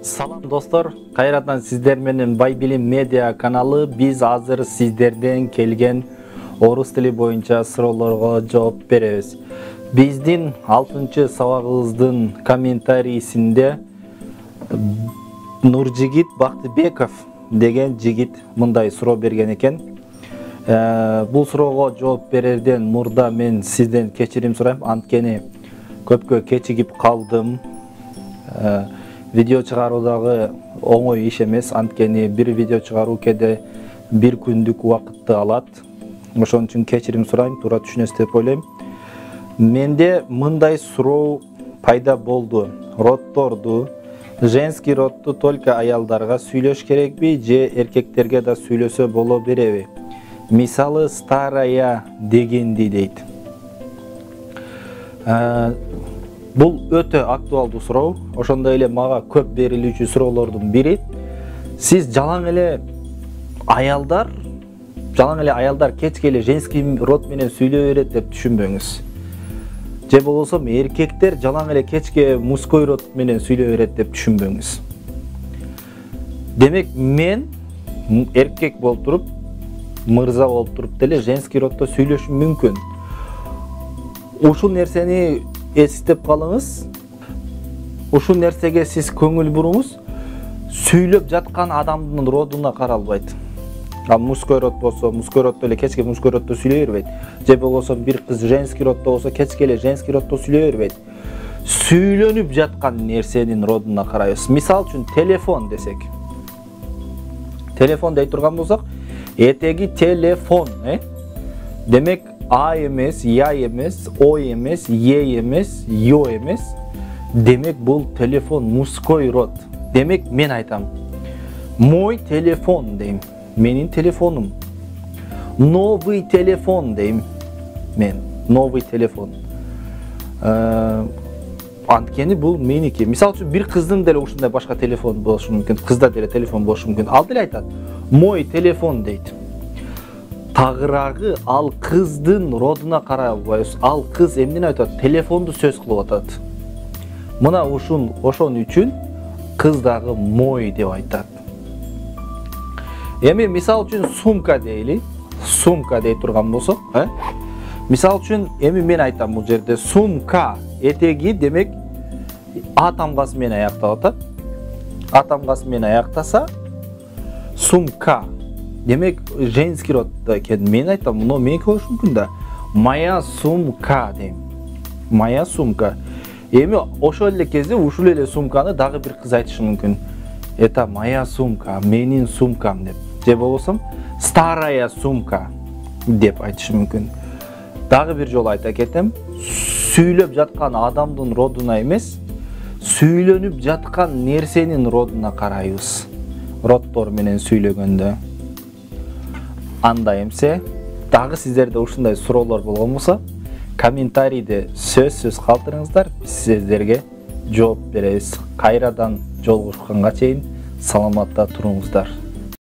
Салам достор, кайрадан сиздер менен Бай Билим медиа каналы. Биз азыр сиздерден келген орус тили боюнча суроолорго жооп беребиз. Биздин 6-чы сабагыбыздын комментарийсинде Нуржигит Бактыбеков деген жигит мындай суроо берген экен. Бул суроого жооп берерден мурда мен сизден кечирим сурайм, анткени көпкө кечигип калдым. Видео чыгаруудагы оңой иш эмес, анткени бир видео чыгаруу кээде бир күндүк убакытты алат. Ошон үчүн кечирим сурайм, туура түшүнөсүз деп ойлойм. Менде мындай суроо пайда болду. Роддорду, женский родду только аялдарга сүйлөш керекпи же эркектерге да сүйлөсө боло береби? Мисалы старая дегенди дейт. Бул өтө актуалдуу суроо. Ошондой эле мага көп берилүүчү суроолордун бири. Сиз жалаң эле аялдар кечке эле женский род менен сүйлөй берет деп түшүнбөңүз. Же болбосо эркектер жалаң эле кечке мужской род менен сүйлөй берет деп түшүнбөңүз. Демек мен эркек болуп туруп, мырза болуп туруп деле женский роддо сүйлөшүм мүмкүн. Ушул нерсени эстеп калыңыз. Ушул нерсеге сиз көңүл буруңуз. Сүйлөп жаткан адамдын родуна каралбайт. Мужской род болсо, мужской роддо эле кечке мужской роддо сүйлөй бербейт. Же болбосо бир кыз женский роддо болсо, кечке эле женский роддо сүйлөй бербейт. Сүйлөнүп жаткан нерсенин родуна карайбыз. Мисал үчүн телефон десек. Телефон дей турган болсок, этеги телефон, Демек А эмес, Я эмес, О эмес, Е эмес, Ё эмес. Демек бул телефон мужской род. Демек мен айтам. Мой телефон дейм. Менин телефонум. Новый телефон дейм. Мен. Новый телефон. Анткени бул меники. Мисал үчүн бир кыздын деле ушундай башка телефон болушу мүмкүн. Кызда деле телефон болушу мүмкүн. Ал деле айтат. Мой телефон дейт. Тагыраагы ал кыздын родуна карабайбыз. Ал кыз эмне айтат? Телефонду сөз кылып атат. Мына ошон үчүн кыз дагы мой деп айтат. Эми мисал үчүн сумка дейли. Сумка дей турган болсок, Мисал үчүн эми мен айтам бул жерде сумка этеги демек А тамгасы менен аяктап атат. А тамгасы менен аяктаса сумка. Демек женский роддо экен. Мен айтам, муну меники болушу мүмкүн да. Моя сумка дейм. Моя сумка. Эми ошол эле кезде ушул эле сумканы дагы бир кыз айтышы мүмкүн. Это моя сумка, менин сумкам деп. Же болбосом старая сумка деп айтышы мүмкүн. Дагы бир жолу айта кетем. Сүйлөп жаткан адамдын родуна эмес, сүйлөнүп жаткан нерсенин родуна карайбыз. Роддор менен сүйлөгөндө. Анда эмсе, дагы сиздерде ушундай суроолор болгон болсо, комментарийде сөзсүз калтырыңыздар, биз сиздерге жооп беребиз. Кайрадан жолугушканга чейин саламатта туруңуздар.